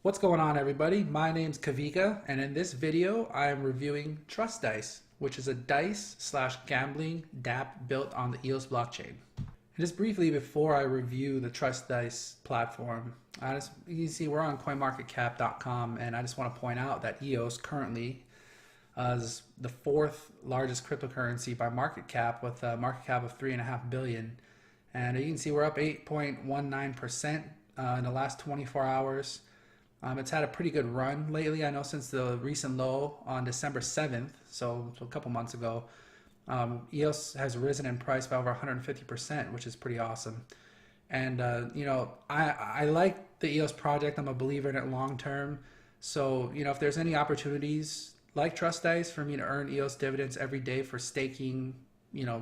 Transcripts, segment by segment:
What's going on, everybody? My name's Kavika, and in this video I am reviewing Trust Dice, which is a dice slash gambling dApp built on the EOS blockchain. And just briefly before I review the Trust Dice platform, you can see we're on coinmarketcap.com, and I just want to point out that EOS currently is the fourth largest cryptocurrency by market cap, with a market cap of $3.5 billion. And you can see we're up 8.19% in the last 24 hours. It's had a pretty good run lately. I know since the recent low on December 7th, so a couple months ago, EOS has risen in price by over 150%, which is pretty awesome. And I like the EOS project. I'm a believer in it long term. So if there's any opportunities like Trust Dice for me to earn EOS dividends every day for staking,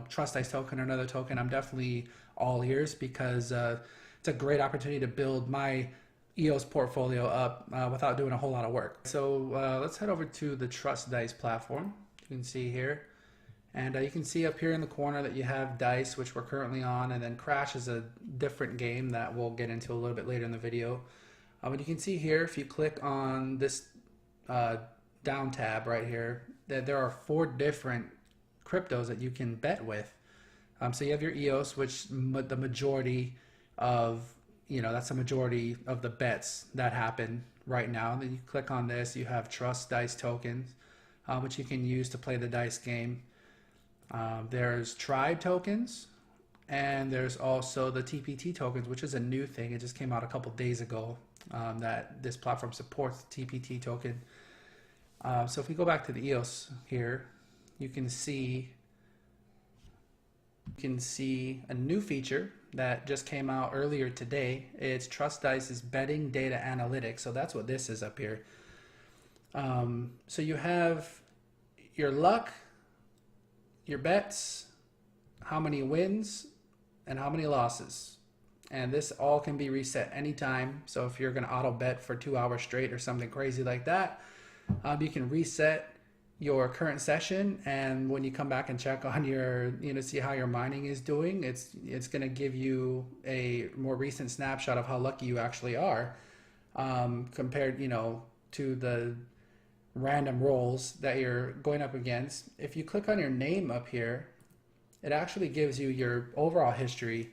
Trust Dice token or another token, I'm definitely all ears, because it's a great opportunity to build my EOS portfolio up without doing a whole lot of work. So let's head over to the Trust Dice platform. You can see here, and you can see up here in the corner that you have Dice, which we're currently on, and then Crash is a different game that we'll get into a little bit later in the video. But you can see here, if you click on this down tab right here, that there are 4 different cryptos that you can bet with. So you have your EOS, which the majority of that's the majority of the bets that happen right now. Then you click on this, you have Trust Dice tokens, which you can use to play the dice game. There's Tribe tokens, and there's also the TPT tokens, which is a new thing. It just came out a couple days ago that this platform supports the TPT token. So if we go back to the EOS here, you can see a new feature that just came out earlier today. It's Trust Dice's betting data analytics. So that's what this is up here. So you have your luck, your bets, how many wins, and how many losses. And this all can be reset anytime. So if you're going to auto bet for 2 hours straight or something crazy like that, you can reset your current session, and when you come back and check on your see how your mining is doing, it's going to give you a more recent snapshot of how lucky you actually are, compared to the random rolls that you're going up against. If you click on your name up here, it actually gives you your overall history,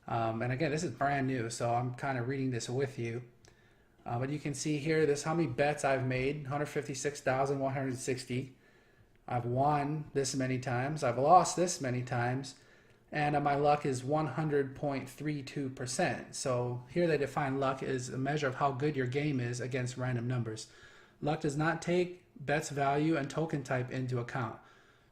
and again, this is brand new, so I'm kind of reading this with you. But you can see here, this how many bets I've made: 156,160. I've won this many times. I've lost this many times. And my luck is 100.32%. So here they define luck as a measure of how good your game is against random numbers. Luck does not take bets value and token type into account.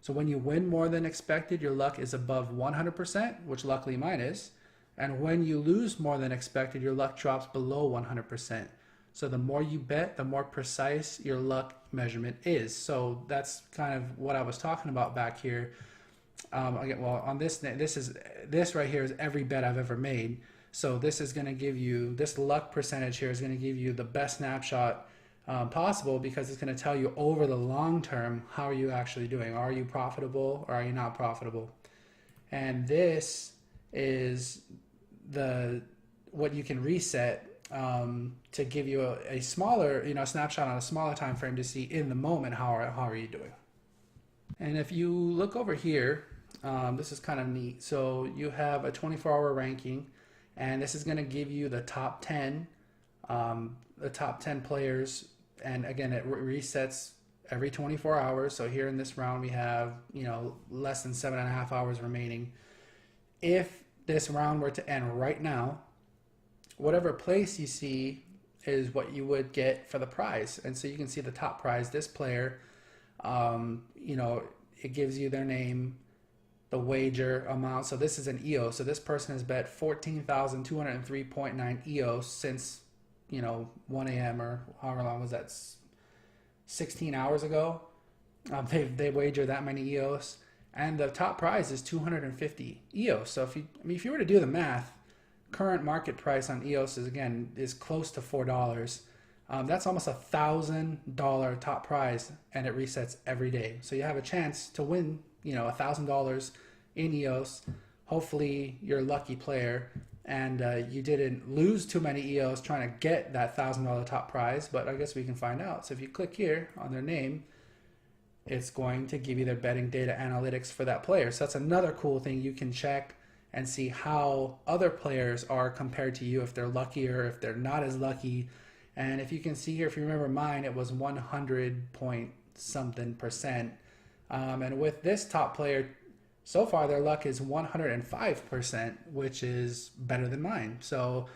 So when you win more than expected, your luck is above 100%, which luckily mine is. And when you lose more than expected, your luck drops below 100%. So the more you bet, the more precise your luck measurement is. So that's kind of what I was talking about back here. Again, well, on this right here is every bet I've ever made. So this is going to give you, this luck percentage here is going to give you the best snapshot possible, because it's going to tell you over the long term, how are you actually doing? Are you profitable or are you not profitable? And this is what you can reset to give you a smaller snapshot on a smaller time frame to see in the moment how are you doing. And if you look over here, this is kind of neat. So you have a 24-hour ranking, and this is going to give you the top 10 players, and again, it resets every 24 hours. So here in this round we have less than 7.5 hours remaining. If this round were to end right now, whatever place you see is what you would get for the prize. And so you can see the top prize, this player, it gives you their name, the wager amount. So this is an EOS. So this person has bet 14,203.9 EOS since 1 a.m. or however long was that, 16 hours ago. They wager that many EOS, and the top prize is 250 EOS. So if you were to do the math, current market price on EOS is close to $4. That's almost $1,000 top prize, and it resets every day. So you have a chance to win $1,000 in EOS. Hopefully you're a lucky player, and you didn't lose too many EOS trying to get that $1,000 top prize, but I guess we can find out. So if you click here on their name, it's going to give you their betting data analytics for that player. So that's another cool thing. You can check and see how other players are compared to you, if they're luckier, if they're not as lucky. And if you can see here, if you remember mine, it was 100 point something percent. And with this top player, so far their luck is 105%, which is better than mine. So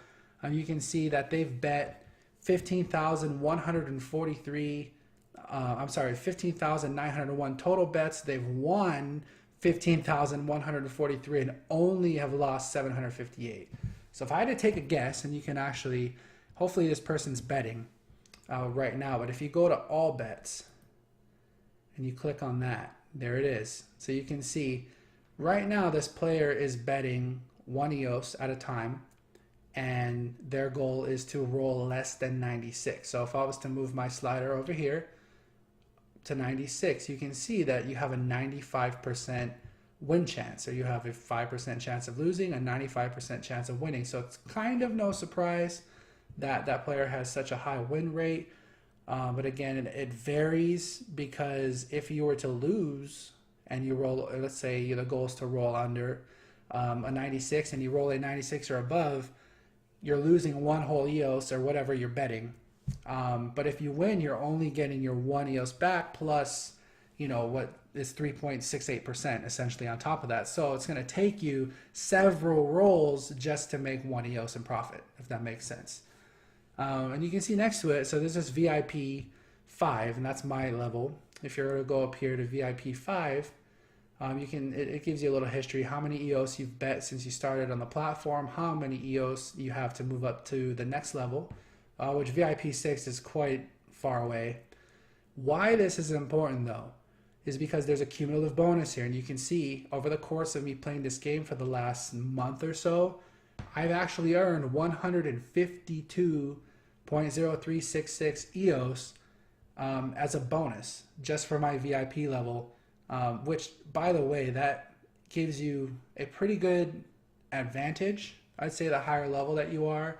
you can see that they've bet 15,901 total bets. They've won 15,143 and only have lost 758. So if I had to take a guess, and you can actually, hopefully this person's betting right now, but if you go to all bets and you click on that, there it is. So you can see right now this player is betting 1 EOS at a time, and their goal is to roll less than 96. So if I was to move my slider over here to 96, you can see that you have a 95% win chance. So you have a 5% chance of losing, a 95% chance of winning. So it's kind of no surprise that that player has such a high win rate. But again, it varies, because if you were to lose and you roll, let's say the goal is to roll under a 96 and you roll a 96 or above, you're losing 1 whole EOS or whatever you're betting. But if you win, you're only getting your 1 EOS back plus, what is 3.68% essentially on top of that. So it's going to take you several rolls just to make 1 EOS in profit, if that makes sense. And you can see next to it, so this is VIP 5, and that's my level. If you're to go up here to VIP 5, it gives you a little history, how many EOS you've bet since you started on the platform, how many EOS you have to move up to the next level, which VIP 6 is quite far away. Why this is important though is because there's a cumulative bonus here, and you can see over the course of me playing this game for the last month or so, I've actually earned 152.0366 EOS as a bonus just for my VIP level, which, by the way, that gives you a pretty good advantage. I'd say the higher level that you are,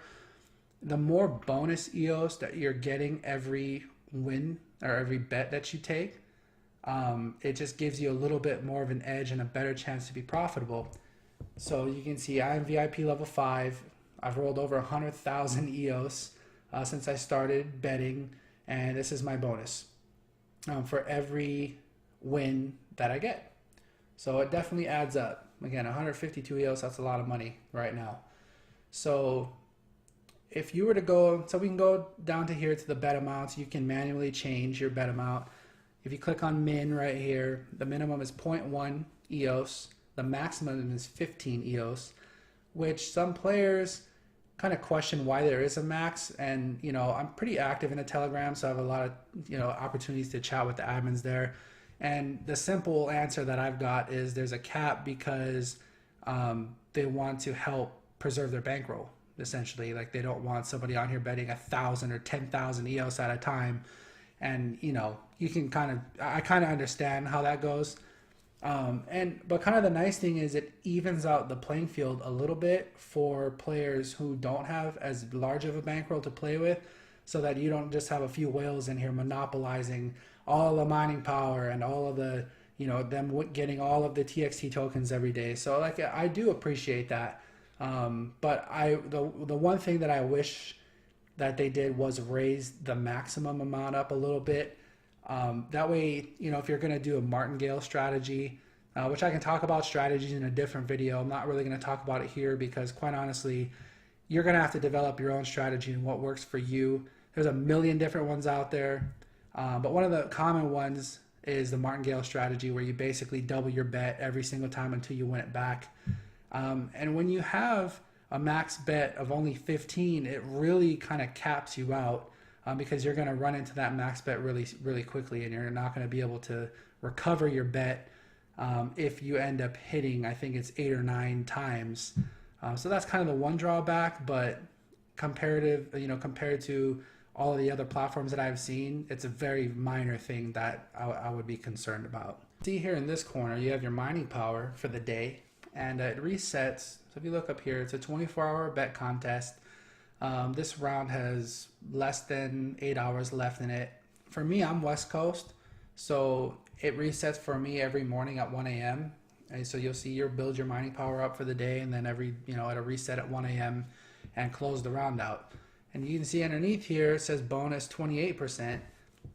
the more bonus EOS that you're getting every win or every bet that you take, it just gives you a little bit more of an edge and a better chance to be profitable. So you can see I'm VIP level 5. I've rolled over 100,000 EOS since I started betting, and this is my bonus for every win that I get. So it definitely adds up. Again, 152 EOS, that's a lot of money right now. So if you were to go, so we can go down to here to the bet amounts. You can manually change your bet amount. If you click on min right here, the minimum is 0.1 EOS. The maximum is 15 EOS, which some players kind of question why there is a max. And, I'm pretty active in the Telegram, so I have a lot of, opportunities to chat with the admins there. And the simple answer that I've got is there's a cap because they want to help preserve their bankroll, essentially. Like, they don't want somebody on here betting 1,000 or 10,000 EOS at a time. And, you can I kind of understand how that goes. But kind of the nice thing is it evens out the playing field a little bit for players who don't have as large of a bankroll to play with, so that you don't just have a few whales in here monopolizing all the mining power and all of the, them getting all of the TXT tokens every day. So I do appreciate that. But the one thing that I wish that they did was raise the maximum amount up a little bit. That way, if you're going to do a martingale strategy, which I can talk about strategies in a different video. I'm not really going to talk about it here because, quite honestly, you're going to have to develop your own strategy and what works for you. There's a million different ones out there. But one of the common ones is the martingale strategy, where you basically double your bet every single time until you win it back. And when you have a max bet of only 15, it really kind of caps you out. Because you're going to run into that max bet really, really quickly, and you're not going to be able to recover your bet if you end up hitting, I think it's 8 or 9 times. So that's kind of the one drawback, but compared to all of the other platforms that I've seen, it's a very minor thing that I would be concerned about. See here in this corner, you have your mining power for the day, and it resets. So if you look up here, it's a 24-hour bet contest. This round has less than 8 hours left in it. For me, I'm West Coast, so it resets for me every morning at 1 a.m. And so you'll see you'll build your mining power up for the day, and then it'll reset at 1 a.m. and close the round out. And you can see underneath here it says bonus 28%.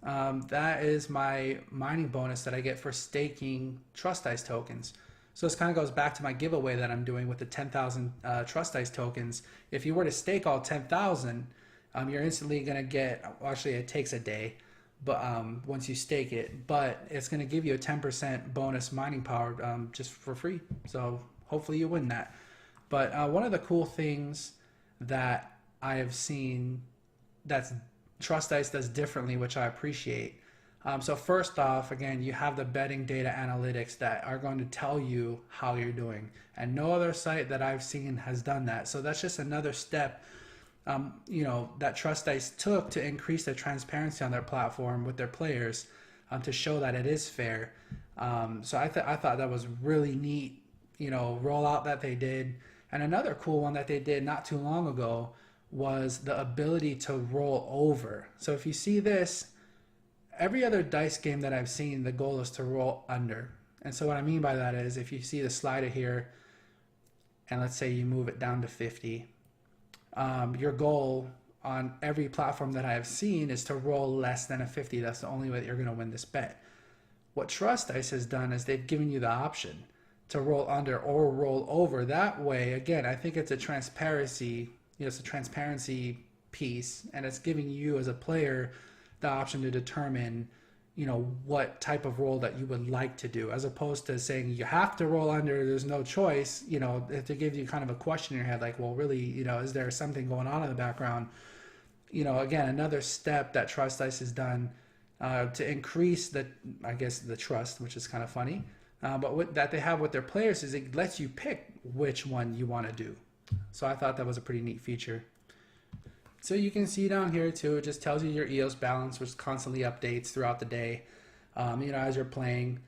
That is my mining bonus that I get for staking Trust Dice tokens. So this kind of goes back to my giveaway that I'm doing with the 10,000 Trust Dice tokens. If you were to stake all 10,000, you're instantly going to get, actually it takes a day, but once you stake it, but it's going to give you a 10% bonus mining power just for free. So hopefully you win that. But one of the cool things that I have seen that's Trust Dice does differently, which I appreciate. So first off, again, you have the betting data analytics that are going to tell you how you're doing, and no other site that I've seen has done that. So that's just another step, that Trust Dice took to increase the transparency on their platform with their players, to show that it is fair. So I thought that was really neat, rollout that they did. And another cool one that they did not too long ago was the ability to roll over. So if you see this, every other dice game that I've seen, the goal is to roll under. And so what I mean by that is if you see the slider here, and let's say you move it down to 50, your goal on every platform that I have seen is to roll less than a 50. That's the only way that you're going to win this bet. What Trust Dice has done is they've given you the option to roll under or roll over. That way, again, I think it's a transparency, it's a transparency piece, and it's giving you as a player the option to determine, what type of roll that you would like to do, as opposed to saying you have to roll under, there's no choice. To give you kind of a question in your head, like, well, really, is there something going on in the background? Again, another step that Trust Dice has done to increase the trust, which is kind of funny. But what that they have with their players is it lets you pick which one you want to do. So I thought that was a pretty neat feature. So you can see down here too, it just tells you your EOS balance, which constantly updates throughout the day, as you're playing.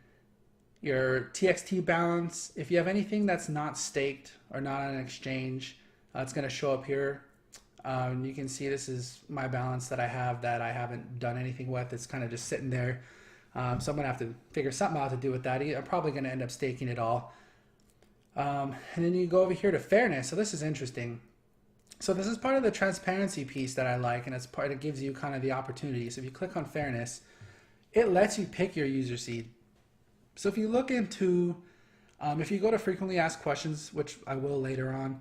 Your TXT balance, if you have anything that's not staked or not on an exchange, it's going to show up here. You can see this is my balance that I have that I haven't done anything with. It's kind of just sitting there. So I'm going to have to figure something out to do with that. I'm probably going to end up staking it all. And then you go over here to fairness. So this is interesting. So this is part of the transparency piece that I like, and it gives you kind of the opportunity. So if you click on fairness, it lets you pick your user seed. So if you look into, if you go to frequently asked questions, which I will later on,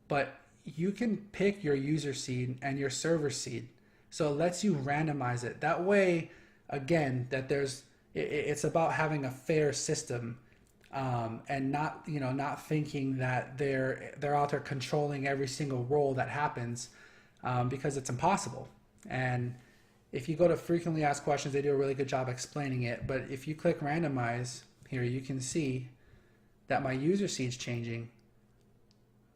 but you can pick your user seed and your server seed. So it lets you randomize it. That way, again, that it's about having a fair system. And not thinking that they're out there controlling every single roll that happens, because it's impossible. And if you go to frequently asked questions, they do a really good job explaining it. But if you click randomize here, you can see that my user seed's changing.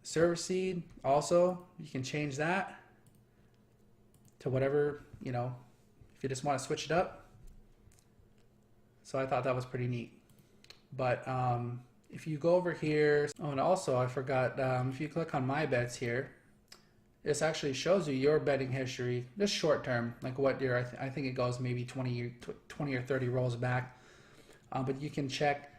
Server seed also, you can change that to whatever, if you just want to switch it up. So I thought that was pretty neat. But if you go over here, and also I forgot, if you click on my bets here, this actually shows you your betting history, just short term, like what your, I think it goes maybe 20 or 30 rolls back. But you can check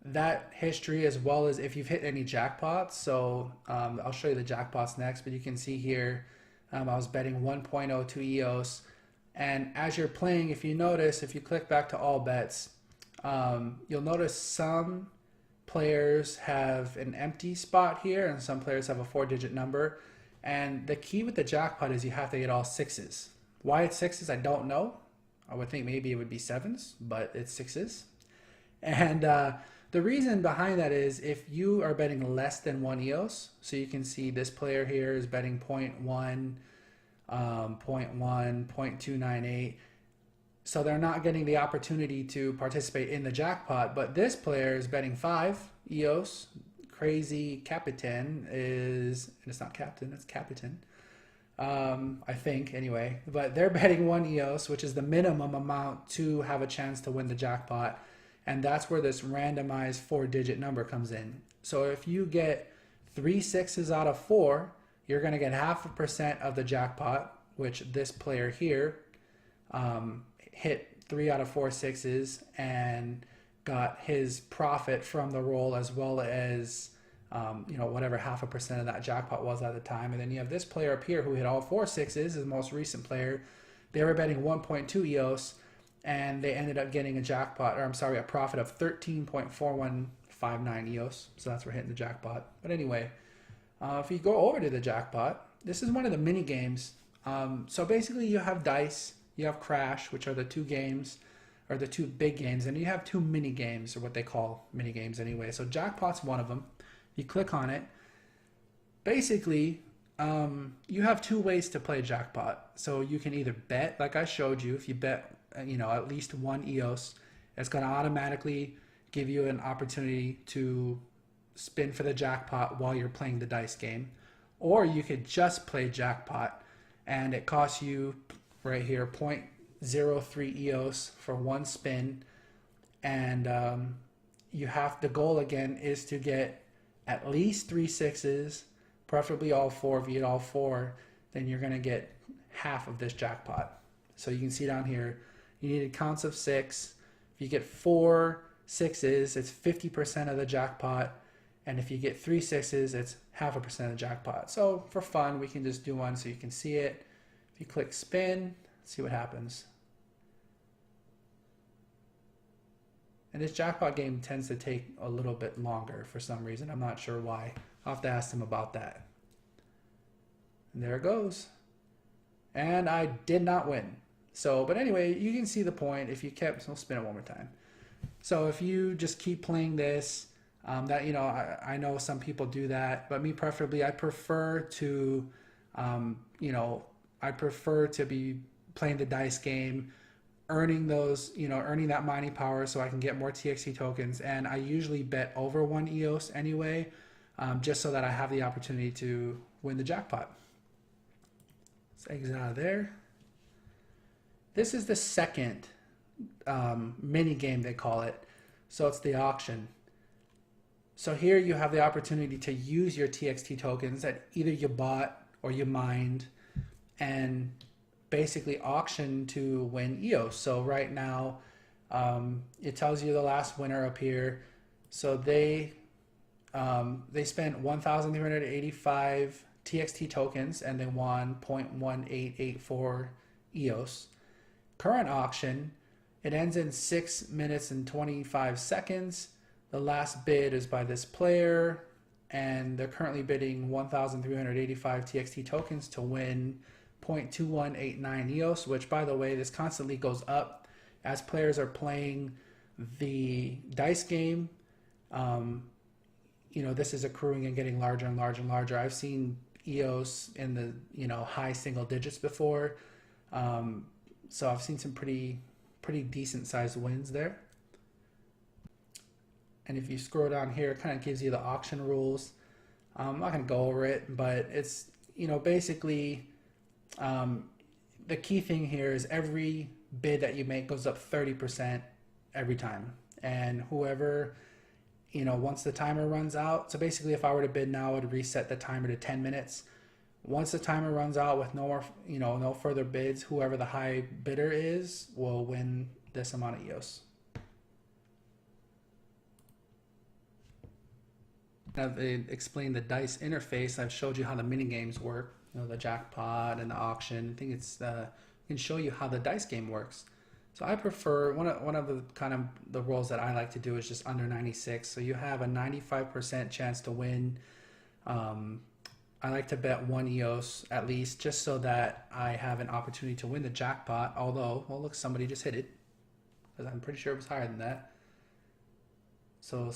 that history as well as if you've hit any jackpots. So I'll show you the jackpots next, but you can see here, I was betting 1.02 EOS. And as you're playing, if you notice, if you click back to all bets, you'll notice some players have an empty spot here and some players have a 4-digit number. And the key with the jackpot is you have to get all 6s. Why it's 6s, I don't know. I would think maybe it would be 7s, but it's 6s. And the reason behind that is if you are betting less than 1 EOS, so you can see this player here is betting 0.1, 0.298. So they're not getting the opportunity to participate in the jackpot. But this player is betting 5 EOS. Crazy Capitan is, and it's not Captain, it's Capitan. I think anyway. But they're betting 1 EOS, which is the minimum amount to have a chance to win the jackpot. And that's where this randomized 4-digit number comes in. So if you get 3 sixes out of 4, you're going to get 0.5% of the jackpot, which this player here hit 3 out of 4 sixes and got his profit from the roll, as well as whatever 0.5% of that jackpot was at the time. And then you have this player up here who hit all 4 sixes, his most recent player. They were betting 1.2 EOS, and they ended up getting a jackpot, or I'm sorry, a profit of 13.4159 EOS. So that's for hitting the jackpot. But anyway, if you go over to the jackpot, this is one of the mini games. So basically you have dice, you have crash, which are the two games, or the two big games, and you have two mini games, or what they call mini games anyway. So jackpot's one of them. You click on it. Basically, you have two ways to play jackpot. So you can either bet, like I showed you. If you bet, at least 1 EOS, it's going to automatically give you an opportunity to spin for the jackpot while you're playing the dice game. Or you could just play jackpot, and it costs you right here 0.03 EOS for 1 spin, and the goal again is to get at least 3 sixes, preferably all 4. If you get all 4, then you're going to get half of this jackpot. So you can see down here, you need counts of 6. If you get 4 sixes, it's 50% of the jackpot, and if you get 3 sixes, it's 0.5% of the jackpot. So for fun, we can just do one so you can see it. If you click spin, see what happens. And this jackpot game tends to take a little bit longer for some reason. I'm not sure why. I'll have to ask them about that. And there it goes. And I did not win. So, but anyway, you can see the point. If you kept, so I'll spin it one more time. So if you just keep playing this, I know some people do that, but me preferably, I prefer to, I prefer to be playing the dice game, earning that mining power so I can get more TXT tokens. And I usually bet over 1 EOS anyway, just so that I have the opportunity to win the jackpot. Let's exit out of there. This is the second mini game, they call it. So it's the auction. So here you have the opportunity to use your TXT tokens that either you bought or you mined, and basically auction to win EOS. So right now, it tells you the last winner up here. So they spent 1,385 TXT tokens and they won 0.1884 EOS. Current auction, it ends in 6 minutes and 25 seconds. The last bid is by this player, and they're currently bidding 1,385 TXT tokens to win 0.2189 EOS, which, by the way, this constantly goes up as players are playing the dice game. This is accruing and getting larger and larger and larger. I've seen EOS in the high single digits before, so I've seen some pretty decent sized wins there. And if you scroll down here, it kind of gives you the auction rules. I'm not going to go over it, but it's basically. The key thing here is every bid that you make goes up 30% every time, and whoever, once the timer runs out, so basically if I were to bid now, it would reset the timer to 10 minutes. Once the timer runs out with no more, no further bids, whoever the high bidder is will win this amount of EOS. I've explained the dice interface. I've showed you how the mini games work. The jackpot and the auction. I think it's can show you how the dice game works. So I prefer one of the kind of the rolls that I like to do is just under 96. So you have a 95% chance to win. I like to bet 1 EOS at least, just so that I have an opportunity to win the jackpot. Although, well, look, somebody just hit it, because I'm pretty sure it was higher than that. So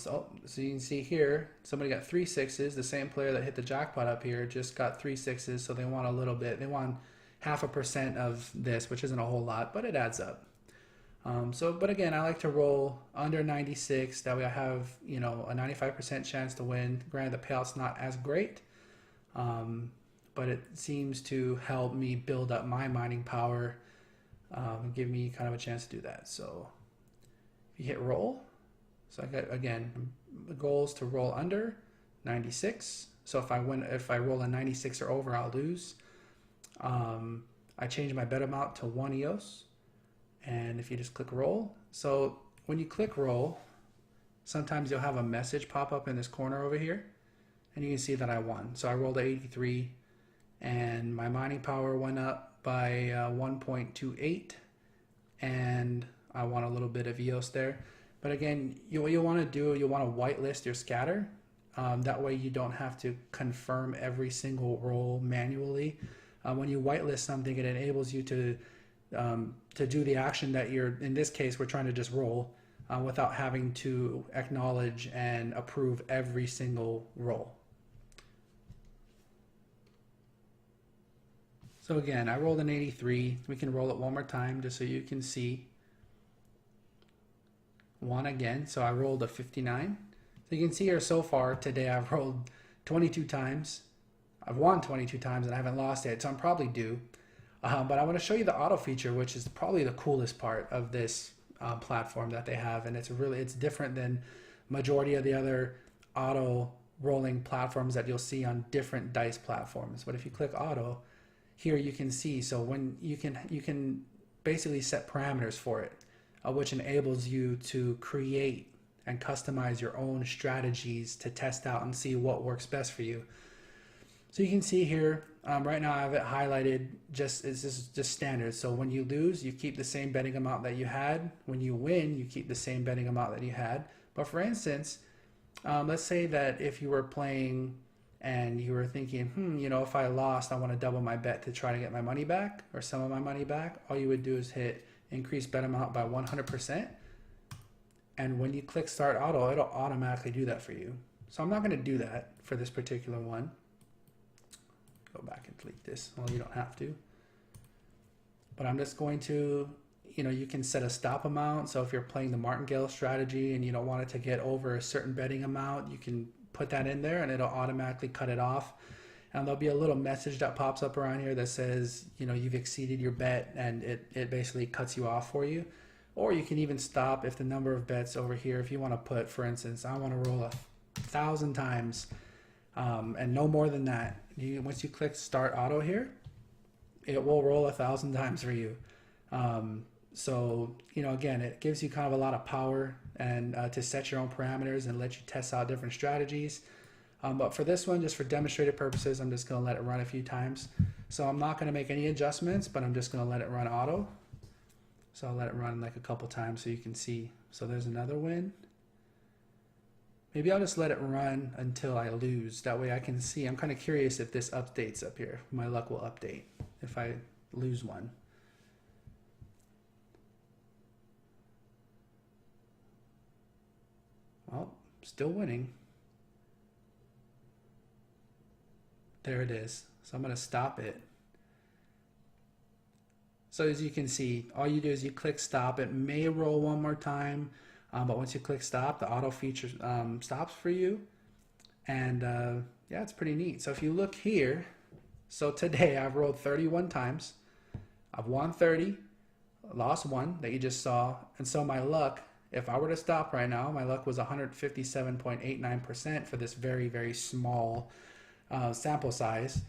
you can see here, somebody got 3 sixes. The same player that hit the jackpot up here just got 3 sixes, so they won a little bit. They won 0.5% of this, which isn't a whole lot, but it adds up. But again, I like to roll under 96. That way I have, a 95% chance to win. Granted, the payout's not as great, but it seems to help me build up my mining power and give me kind of a chance to do that. So if you hit roll, so I got, again, the goal is to roll under 96. So if I roll a 96 or over, I'll lose. I change my bet amount to 1 EOS, and if you just click roll, so when you click roll, sometimes you'll have a message pop up in this corner over here, and you can see that I won. So I rolled a 83, and my mining power went up by 1.28, and I won a little bit of EOS there. But again, what you want to do, you want to whitelist your scatter. That way you don't have to confirm every single roll manually. When you whitelist something, it enables you to do the action that you're, in this case, we're trying to just roll without having to acknowledge and approve every single roll. So again, I rolled an 83. We can roll it one more time just so you can see. One again, so I rolled a 59. So you can see here so far today I've rolled 22 times. I've won 22 times and I haven't lost yet, so I'm probably due. But I want to show you the auto feature, which is probably the coolest part of this platform that they have, and it's different than majority of the other auto rolling platforms that you'll see on different dice platforms. But if you click auto, here you can see, so when you can basically set parameters for it, which enables you to create and customize your own strategies to test out and see what works best for you. So you can see here, right now I have it highlighted, this is just standard. So when you lose, you keep the same betting amount that you had. When you win, you keep the same betting amount that you had. But for instance, let's say that if you were playing and you were thinking, you know, if I lost, I want to double my bet to try to get my money back or some of my money back, all you would do is hit increase bet amount by 100%. And when you click start auto, it'll automatically do that for you. So I'm not going to do that for this particular one. Go back and delete this. Well, you don't have to. But I'm just going to, you know, you can set a stop amount. So if you're playing the martingale strategy and you don't want it to get over a certain betting amount, you can put that in there and it'll automatically cut it off. And there'll be a little message that pops up around here that says, you know, you've exceeded your bet, and it basically cuts you off for you. Or you can even stop if the number of bets over here, if you want to put, for instance, I want to roll 1,000 times and no more than that. Once you click start auto here, it will roll 1,000 times for you. So, you know, again, it gives you kind of a lot of power and to set your own parameters and let you test out different strategies. But for this one, just for demonstrative purposes, I'm just going to let it run a few times. So I'm not going to make any adjustments, but I'm just going to let it run auto. So I'll let it run like a couple times so you can see. So there's another win. Maybe I'll just let it run until I lose. That way I can see. I'm kind of curious if this updates up here. My luck will update if I lose one. Well, still winning. There it is. So I'm going to stop it. So as you can see, all you do is you click stop. It may roll one more time, but once you click stop, the auto feature stops for you. And yeah, it's pretty neat. So if you look here, so today I've rolled 31 times. I've won 30, lost 1 that you just saw. And so my luck, if I were to stop right now, my luck was 157.89% for this very, very small sample size,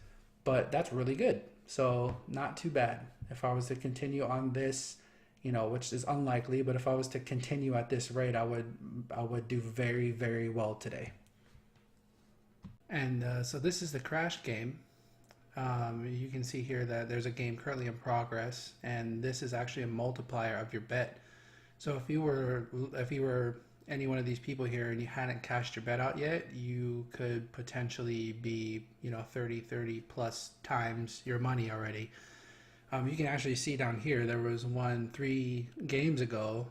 but that's really good. So not too bad. If I was to continue on this, you know, which is unlikely, but if I was to continue at this rate, I would do very, very well today. And so this is the crash game. You can see here that there's a game currently in progress, and this is actually a multiplier of your bet. So if you were any one of these people here and you hadn't cashed your bet out yet, you could potentially be, you know, 30 plus times your money already. You can actually see down here, there was one 3 games ago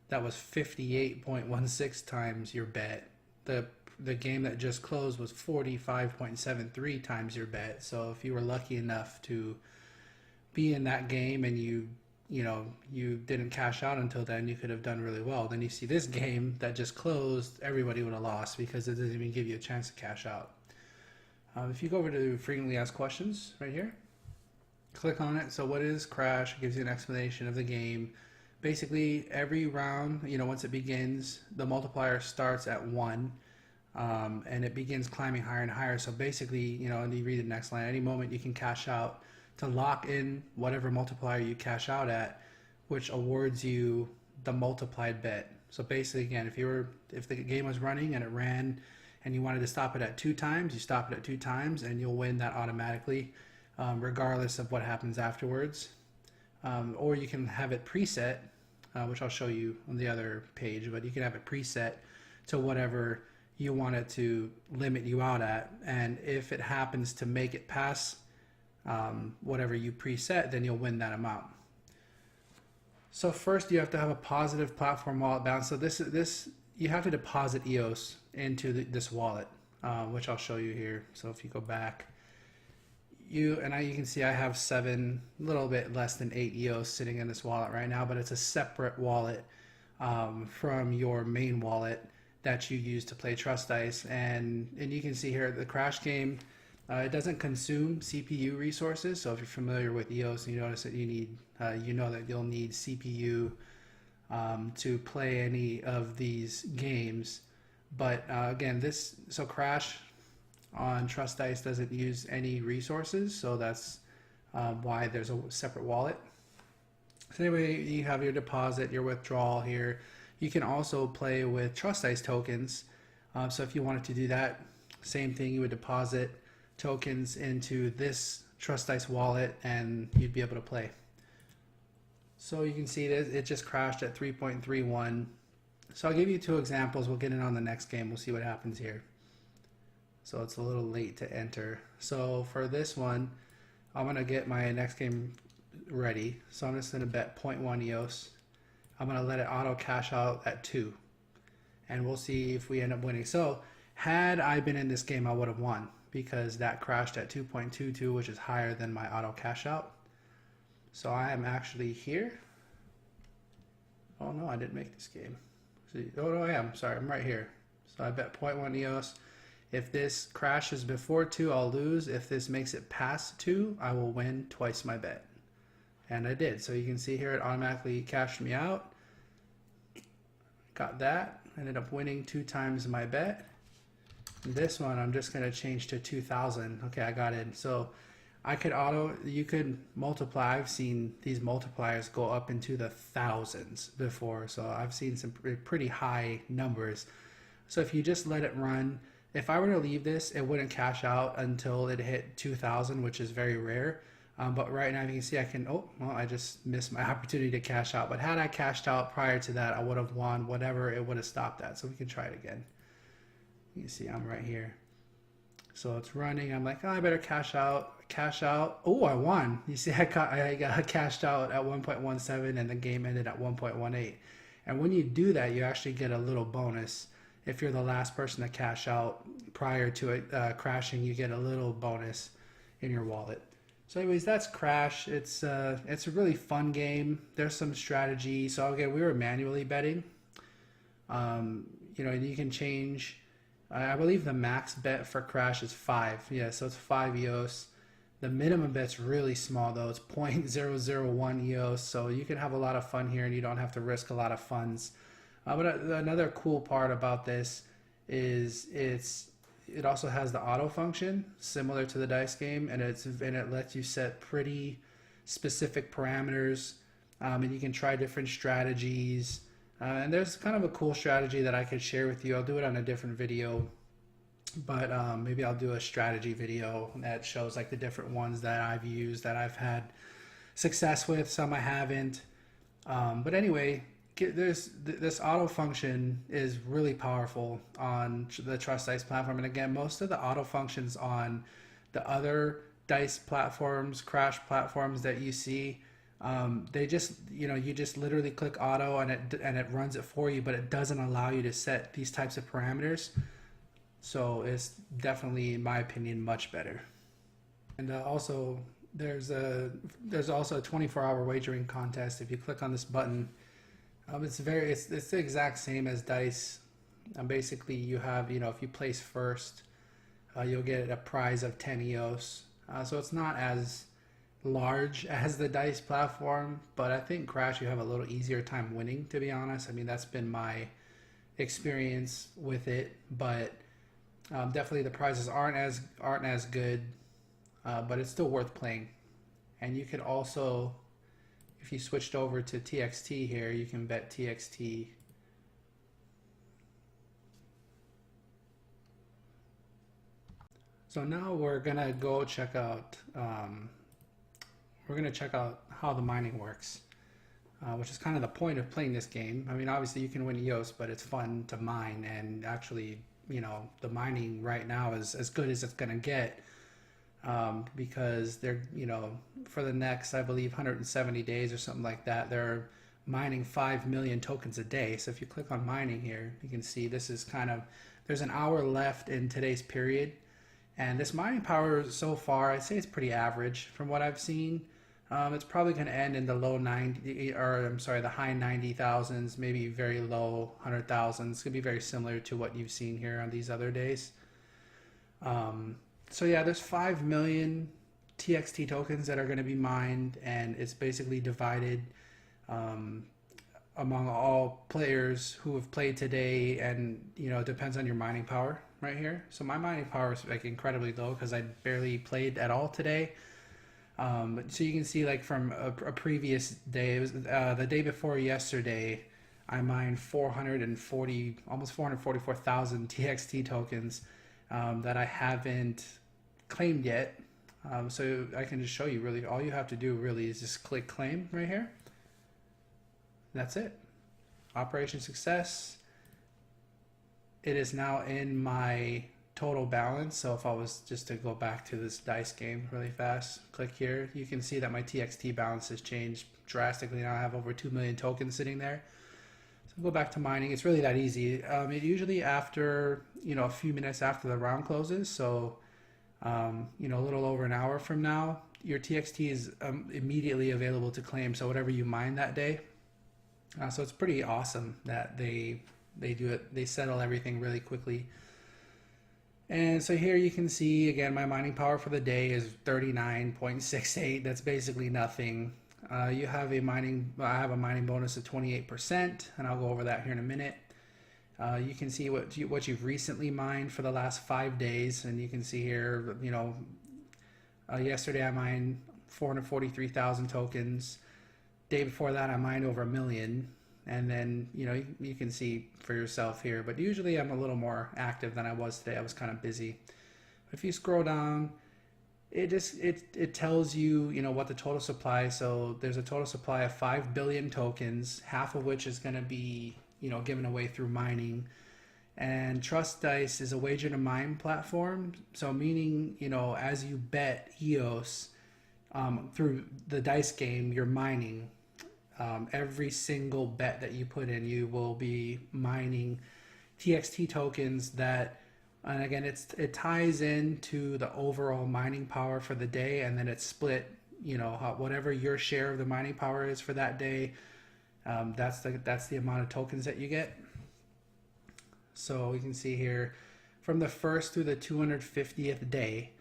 that was 58.16 times your bet. The game that just closed was 45.73 times your bet. So if you were lucky enough to be in that game and you didn't cash out until then, you could have done really well. Then you see this game that just closed, everybody would have lost because it doesn't even give you a chance to cash out. If you go over to frequently asked questions right here, click on it. So what is crash? It gives you an explanation of the game. Basically every round, you know, once it begins, the multiplier starts at 1. and it begins climbing higher and higher. So basically, you know, and you read the next line, any moment you can cash out to lock in whatever multiplier you cash out at, which awards you the multiplied bet. So basically, again, if the game was running and it ran and you wanted to stop it at 2 times, you stop it at 2 times and you'll win that automatically, regardless of what happens afterwards. Or you can have it preset, which I'll show you on the other page, but you can have it preset to whatever you want it to limit you out at. And if it happens to make it past whatever you preset, then you'll win that amount. So first you have to have a positive platform wallet balance. So this you have to deposit EOS into this wallet, which I'll show you here. So if you go back, you can see I have 7, a little bit less than 8 EOS sitting in this wallet right now, but it's a separate wallet from your main wallet that you use to play Trust Dice. And you can see here the Crash game, it doesn't consume CPU resources. So if you're familiar with EOS, you notice that you need, you know that you'll need CPU to play any of these games. But again, so Crash on Trust Dice doesn't use any resources, so that's why there's a separate wallet. So anyway, you have your deposit, your withdrawal here. You can also play with Trust Dice tokens. So if you wanted to do that, same thing, you would deposit tokens into this Trust Dice wallet and you'd be able to play. So you can see that it just crashed at 3.31. So I'll give you 2 examples. We'll get in on the next game. We'll see what happens here. So it's a little late to enter. So for this one, I'm going to get my next game ready. So I'm just going to bet 0.1 EOS. I'm going to let it auto cash out at 2. And we'll see if we end up winning. So had I been in this game, I would have won because that crashed at 2.22, which is higher than my auto cash out. So I am actually here. Oh no, I didn't make this game. See, oh no, I am. Sorry, I'm right here. So I bet 0.1 EOS. If this crashes before 2, I'll lose. If this makes it past 2, I will win twice my bet. And I did. So you can see here it automatically cashed me out. Got that. Ended up winning 2 times my bet. And this one I'm just going to change to 2,000. Okay, I got in. So I could you could multiply. I've seen these multipliers go up into the thousands before. So I've seen some pretty high numbers. So if you just let it run, if I were to leave this, it wouldn't cash out until it hit 2,000, which is very rare. But right now you can see I can, oh, well, I just missed my opportunity to cash out. But had I cashed out prior to that, I would have won whatever, it would have stopped that. So we can try it again. You can see I'm right here. So it's running. I'm like, oh, I better cash out. Oh, I won. You see, I got cashed out at 1.17 and the game ended at 1.18. And when you do that, you actually get a little bonus. If you're the last person to cash out prior to it crashing, you get a little bonus in your wallet. So anyways, that's Crash. It's a really fun game. There's some strategy. So again, we were manually betting. You know, you can change. I believe the max bet for Crash is 5. Yeah, so it's 5 EOS. The minimum bet's really small though. It's 0.001 EOS. So you can have a lot of fun here and you don't have to risk a lot of funds. But another cool part about this is it also has the auto function similar to the dice game, and it lets you set pretty specific parameters, and you can try different strategies. And there's kind of a cool strategy that I could share with you. I'll do it on a different video, but maybe I'll do a strategy video that shows like the different ones that I've used that I've had success with. Some I haven't. But anyway, this auto function is really powerful on the Trust Dice platform. And again, most of the auto functions on the other dice platforms, Crash platforms that you see, they just, you know, you just literally click auto and it runs it for you, but it doesn't allow you to set these types of parameters. So it's definitely, in my opinion, much better. And also there's also a 24-hour wagering contest. If you click on this button, it's the exact same as dice. Basically, you have, you know, if you place first, you'll get a prize of 10 EOS. So it's not as large as the dice platform, but I think Crash, you have a little easier time winning, to be honest. I mean, that's been my experience with it. But Definitely the prizes aren't as good, but it's still worth playing. And you could also, if you switched over to TXT here, you can bet TXT. So now we're gonna go check out. We're gonna check out how the mining works, which is kind of the point of playing this game. I mean, obviously you can win EOS, but it's fun to mine, and actually, you know, the mining right now is as good as it's gonna get, because they're, you know, for the next, I believe, 170 days or something like that, they're mining 5 million tokens a day. So if you click on mining here, you can see this is kind of, there's an hour left in today's period. And this mining power so far, I'd say it's pretty average from what I've seen. It's probably going to end in the low 90, or I'm sorry, the high 90,000s, maybe very low 100,000s. It's going to be very similar to what you've seen here on these other days. So yeah, there's 5 million TXT tokens that are going to be mined, and it's basically divided among all players who have played today, and you know, it depends on your mining power right here. So my mining power is like incredibly low because I barely played at all today. So you can see, like, from a previous day, it was the day before yesterday, I mined 440, almost 444,000 TXT tokens that I haven't claimed yet. So I can just show you, really, all you have to do really is just click claim right here. That's it. Operation success. It is now in my total balance. So if I was just to go back to this dice game really fast, click here, you can see that my TXT balance has changed drastically. Now I have over 2 million tokens sitting there. So go back to mining. It's really that easy. It usually after, you know, a few minutes after the round closes. So, you know, a little over an hour from now, your TXT is immediately available to claim. So whatever you mine that day. So it's pretty awesome that they do it. They settle everything really quickly. And so here you can see, again, my mining power for the day is 39.68. That's basically nothing. You have a mining, I have a mining bonus of 28%, and I'll go over that here in a minute. You can see what you've recently mined for the last 5 days, and you can see here, you know, yesterday I mined 443,000 tokens. Day before that I mined over 1 million. And then, you know, you can see for yourself here, but usually I'm a little more active than I was today. I was kind of busy. If you scroll down, it tells you, you know, what the total supply. So there's a total supply of 5 billion tokens, half of which is going to be, you know, given away through mining. And Trust Dice is a wager to mine platform. So meaning, you know, as you bet EOS through the dice game, you're mining. Every single bet that you put in, you will be mining TXT tokens that, and again, it ties into the overall mining power for the day, and then it's split, you know, whatever your share of the mining power is for that day, that's the amount of tokens that you get. So we can see here, from the 1st through the 250th day,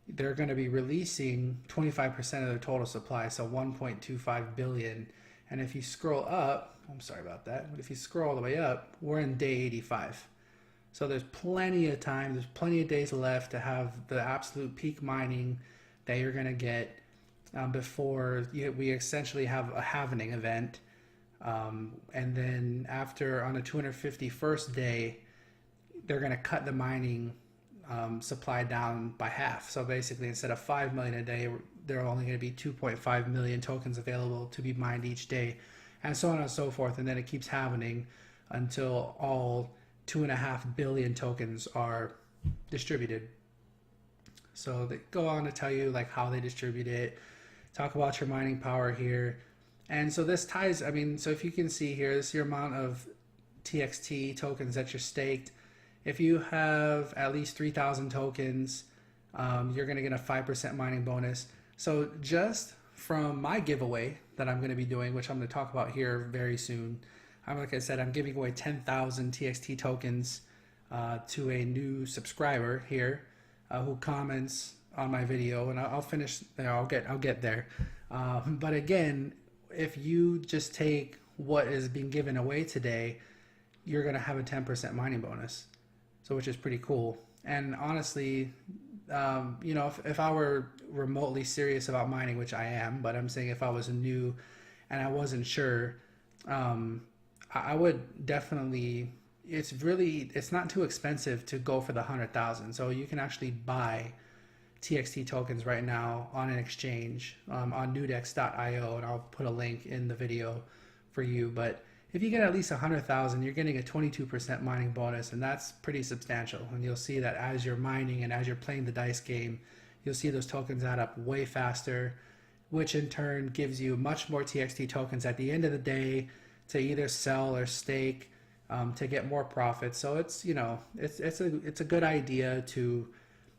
they're going to be releasing 25% of their total supply, so 1.25 billion. And if you scroll up, I'm sorry about that, but if you scroll all the way up, we're in day 85. So there's plenty of time, there's plenty of days left to have the absolute peak mining that you're going to get before we essentially have a halvening event. And then after, on the 251st day, they're going to cut the mining supply down by half. So basically, instead of 5 million a day, there are only going to be 2.5 million tokens available to be mined each day, and so on and so forth. And then it keeps happening until all 2.5 billion tokens are distributed. So they go on to tell you, like, how they distribute it, talk about your mining power here. And so this ties, I mean, so if you can see here, this is your amount of TXT tokens that you're staked. If you have at least 3,000 tokens, you're going to get a 5% mining bonus. So just from my giveaway that I'm going to be doing, which I'm going to talk about here very soon, like I said, I'm giving away 10,000 TXT tokens to a new subscriber here who comments on my video, and I'll finish. I'll get there. But again, if you just take what is being given away today, you're going to have a 10% mining bonus. So, which is pretty cool. And honestly, you know, if I were remotely serious about mining, which I am, but I'm saying if I was new and I wasn't sure, um, I would definitely. It's not too expensive to go for the 100,000. So you can actually buy TXT tokens right now on an exchange on nudex.io, and I'll put a link in the video for you. But if you get at least 100,000, you're getting a 22% mining bonus, and that's pretty substantial. And you'll see that as you're mining and as you're playing the dice game, you'll see those tokens add up way faster, which in turn gives you much more TXT tokens at the end of the day to either sell or stake to get more profit. So it's, you know, it's a good idea to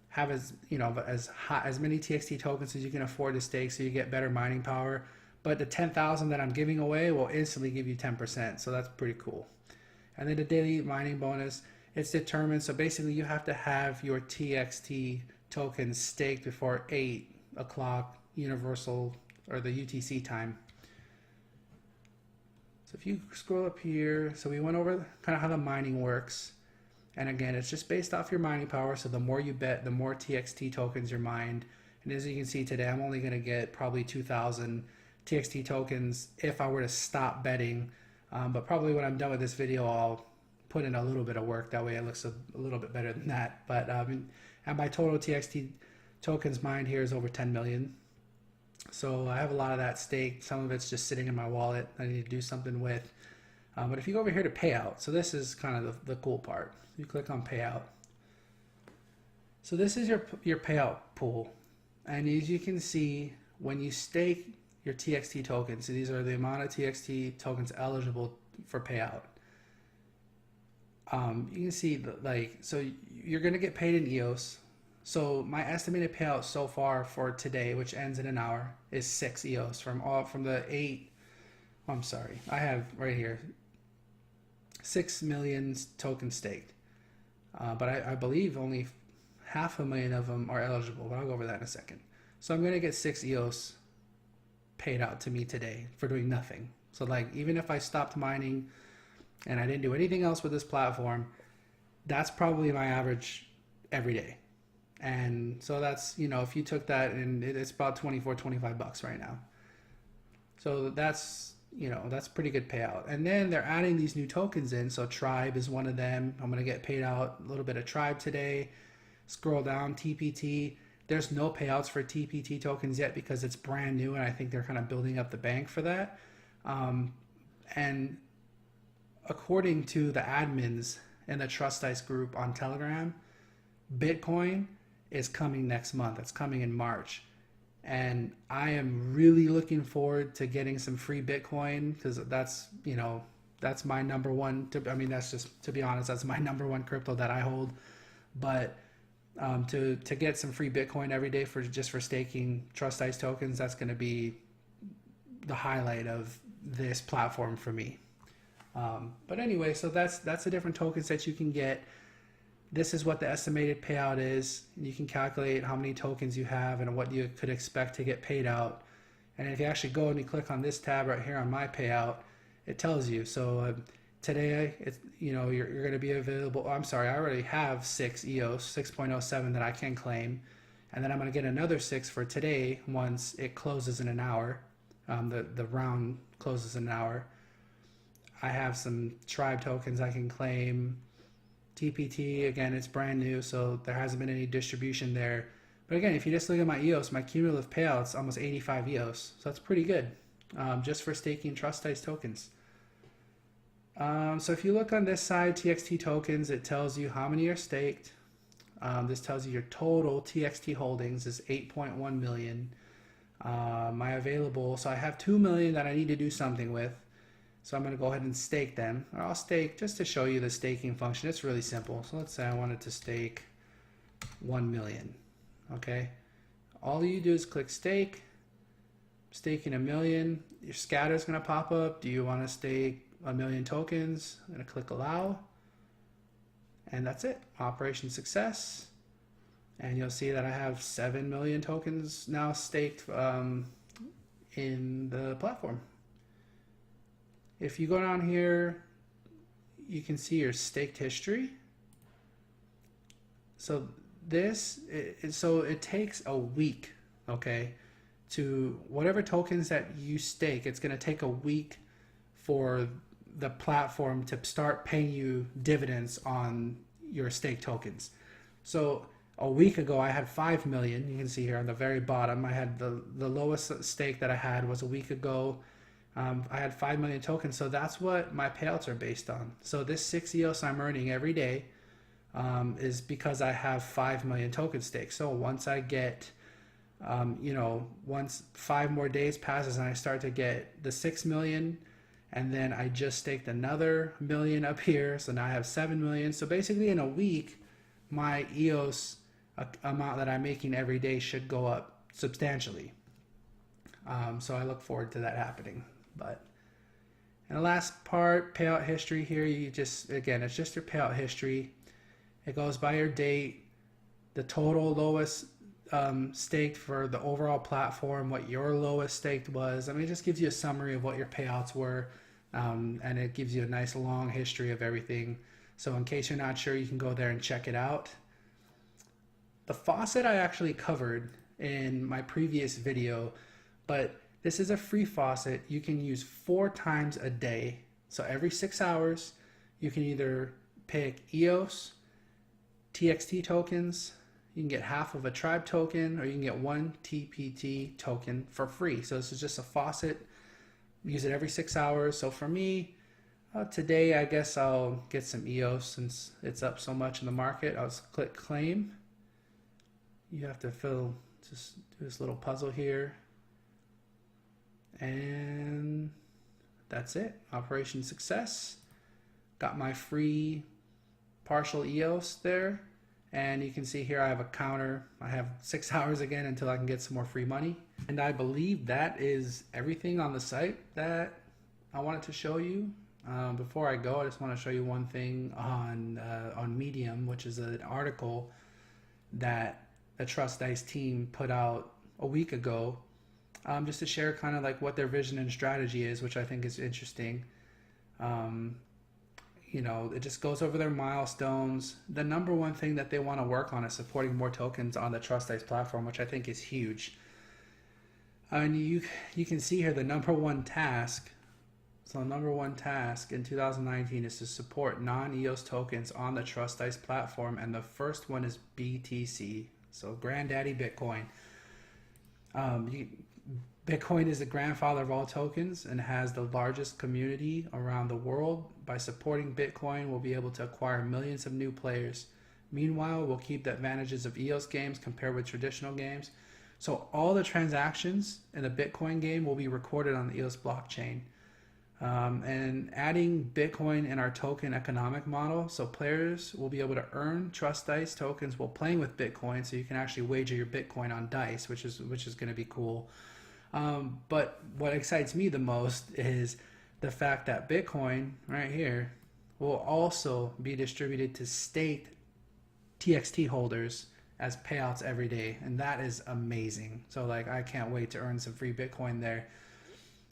have as many TXT tokens as you can afford to stake, so you get better mining power. But the 10,000 that I'm giving away will instantly give you 10%, so that's pretty cool. And then the daily mining bonus, it's determined. So basically, you have to have your TXT tokens staked before 8 o'clock Universal or the UTC time. So if you scroll up here, so we went over kind of how the mining works. And again, it's just based off your mining power. So the more you bet, the more TXT tokens you're mined. And as you can see today, I'm only going to get probably 2,000 TXT tokens if I were to stop betting. But probably when I'm done with this video, I'll put in a little bit of work. That way it looks a little bit better than that. But and my total TXT tokens mined here is over 10 million. So I have a lot of that staked. Some of it's just sitting in my wallet I need to do something with. But if you go over here to payout, so this is kind of the cool part. You click on payout. So this is your payout pool. And as you can see, when you stake your TXT tokens, so these are the amount of TXT tokens eligible for payout. You can see so you're going to get paid in EOS. So my estimated payout so far for today, which ends in an hour, is 6 EOS from the 8. I'm sorry, I have right here 6 million tokens staked, but I believe only 500,000 of them are eligible. But I'll go over that in a second. So I'm going to get 6 EOS paid out to me today for doing nothing. So like even if I stopped mining and I didn't do anything else with this platform, that's probably my average every day. And so that's, you know, if you took that, and it's about 25 bucks right now. So that's, you know, that's pretty good payout. And then they're adding these new tokens in. So Tribe is one of them. I'm going to get paid out a little bit of Tribe today. Scroll down, TPT. There's no payouts for TPT tokens yet because it's brand new, and I think they're kind of building up the bank for that. And according to the admins in the Trust Dice group on Telegram, Bitcoin is coming next month. It's coming in March. And I am really looking forward to getting some free Bitcoin, because that's, you know, that's my number one. That's just, to be honest, that's my number one crypto that I hold. But to get some free Bitcoin every day for staking Trust Dice tokens, that's going to be the highlight of this platform for me. But anyway, so that's the different tokens that you can get. This is what the estimated payout is. You can calculate how many tokens you have and what you could expect to get paid out. And if you actually go and you click on this tab right here on my payout, it tells you. So today, it's, you know, you're going to be available. I'm sorry, I already have 6 EOS 6.07 that I can claim, and then I'm going to get another 6 for today once it closes in an hour. The round closes in an hour. I have some Tribe tokens I can claim. TPT, again, it's brand new, so there hasn't been any distribution there. But again, if you just look at my EOS, my cumulative payout's almost 85 EOS, so that's pretty good, just for staking Trust Dice tokens. So if you look on this side, TXT tokens, it tells you how many are staked. This tells you your total TXT holdings is 8.1 million. My available, so I have 2 million that I need to do something with. So I'm going to go ahead and stake them. Or I'll stake, just to show you the staking function. It's really simple. So let's say I wanted to stake 1 million. Okay. All you do is click stake. Staking 1 million. Your scatter is going to pop up. Do you want to stake 1 million tokens? I'm going to click allow. And that's it. Operation success. And you'll see that I have 7 million tokens now staked in the platform. If you go down here, you can see your staked history. So so it takes a week, okay, to whatever tokens that you stake, it's going to take a week for the platform to start paying you dividends on your stake tokens. So a week ago I had 5 million. You can see here on the very bottom, I had the lowest stake that I had was a week ago. I had 5 million tokens, so that's what my payouts are based on. So this 6 EOS I'm earning every day is because I have 5 million token stakes. So once I get once 5 more days passes and I start to get the 6 million, and then I just staked another million up here, so now I have 7 million. So basically in a week, my EOS amount that I'm making every day should go up substantially. So I look forward to that happening. And the last part, payout history here, again, it's just your payout history. It goes by your date, the total lowest staked for the overall platform, what your lowest staked was. I mean, it just gives you a summary of what your payouts were, and it gives you a nice long history of everything. So in case you're not sure, you can go there and check it out. The faucet I actually covered in my previous video, but this is a free faucet. You can use 4 times a day. So every 6 hours, you can either pick EOS, TXT tokens, you can get half of a tribe token, or you can get 1 TPT token for free. So this is just a faucet. Use it every 6 hours. So for me, today I guess I'll get some EOS since it's up so much in the market. I'll just click claim. You have to just do this little puzzle here. And that's it. Operation success. Got my free partial EOS there. And you can see here I have a counter. I have 6 hours again until I can get some more free money. And I believe that is everything on the site that I wanted to show you. Before I go, I just want to show you one thing on Medium, which is an article that the Trust Dice team put out a week ago, just to share kind of like what their vision and strategy is, which I think is interesting. It just goes over their milestones. The number one thing that they want to work on is supporting more tokens on the Trust Dice platform, which I think is huge. And you can see here the number one task. So the number one task in 2019 is to support non-EOS tokens on the Trust Dice platform, and the first one is BTC, so Granddaddy Bitcoin. Bitcoin is the grandfather of all tokens and has the largest community around the world. By supporting Bitcoin, we'll be able to acquire millions of new players. Meanwhile, we'll keep the advantages of EOS games compared with traditional games. So all the transactions in the Bitcoin game will be recorded on the EOS blockchain. And adding Bitcoin in our token economic model, so players will be able to earn Trust Dice tokens while playing with Bitcoin, so you can actually wager your Bitcoin on Dice, which is going to be cool. But what excites me the most is the fact that Bitcoin right here will also be distributed to staked TXT holders as payouts every day, and that is amazing. So like, I can't wait to earn some free Bitcoin there.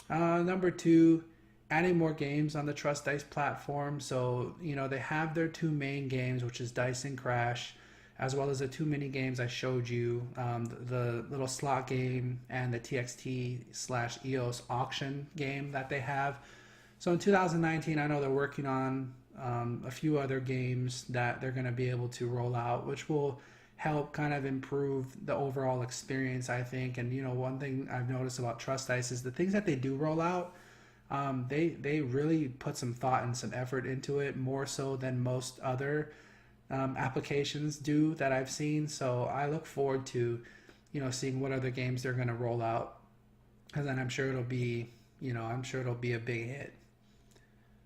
Number 2, adding more games on the Trust Dice platform. So they have their 2 main games, which is Dice and Crash, as well as the 2 mini games I showed you, the little slot game and the TXT/EOS auction game that they have. So in 2019, I know they're working on a few other games that they're going to be able to roll out, which will help kind of improve the overall experience, I think. And one thing I've noticed about Trust Dice is the things that they do roll out, they really put some thought and some effort into it, more so than most other applications do that I've seen. So I look forward to seeing what other games they're going to roll out, and then I'm sure it'll be a big hit.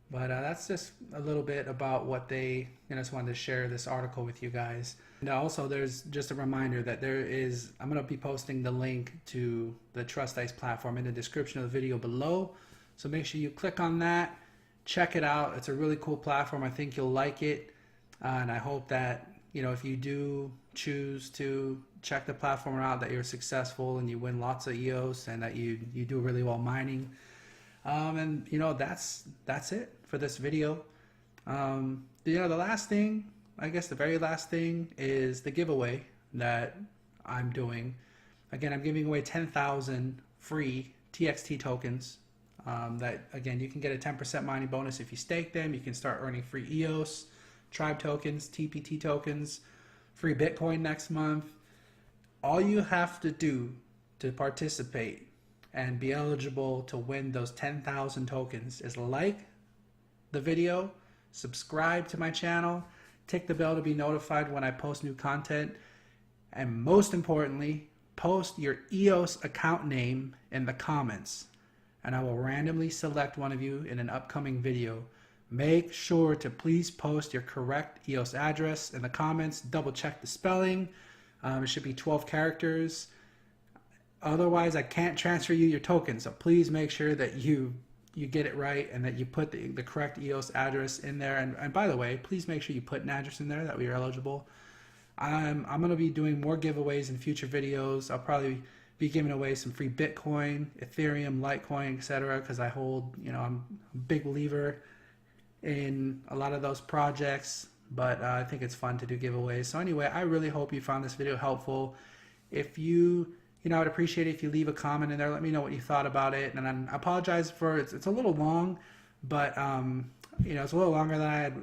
But that's just a little bit about what they, I just wanted to share this article with you guys. And also there's just a reminder that I'm going to be posting the link to the Trust Dice platform in the description of the video below. So make sure you click on that, check it out. It's a really cool platform. I think you'll like it. And I hope that, if you do choose to check the platform out, that you're successful and you win lots of EOS and that you do really well mining. And that's it for this video. The last thing I guess the very last thing is the giveaway that I'm doing. Again, I'm giving away 10,000 free TXT tokens. That again, you can get a 10% mining bonus if you stake them. You can start earning free EOS, tribe tokens, TPT tokens, free Bitcoin next month. All you have to do to participate and be eligible to win those 10,000 tokens is like the video, subscribe to my channel, tick the bell to be notified when I post new content, and most importantly, post your EOS account name in the comments, and I will randomly select one of you in an upcoming video. Make sure to please post your correct EOS address in the comments. Double check the spelling. It should be 12 characters. Otherwise, I can't transfer you your token. So please make sure that you get it right and that you put the correct EOS address in there. And by the way, please make sure you put an address in there that we are eligible. I'm going to be doing more giveaways in future videos. I'll probably be giving away some free Bitcoin, Ethereum, Litecoin, etc. because I hold, I'm a big believer in a lot of those projects, but I think it's fun to do giveaways. So anyway, I really hope you found this video helpful. If I'd appreciate it if you leave a comment in there. Let me know what you thought about it. And I apologize for it's a little long, but it's a little longer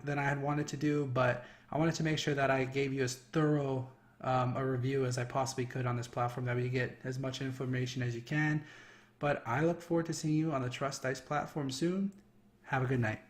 than I had wanted to do. But I wanted to make sure that I gave you as thorough a review as I possibly could on this platform, that we get as much information as you can. But I look forward to seeing you on the Trust Dice platform soon. Have a good night.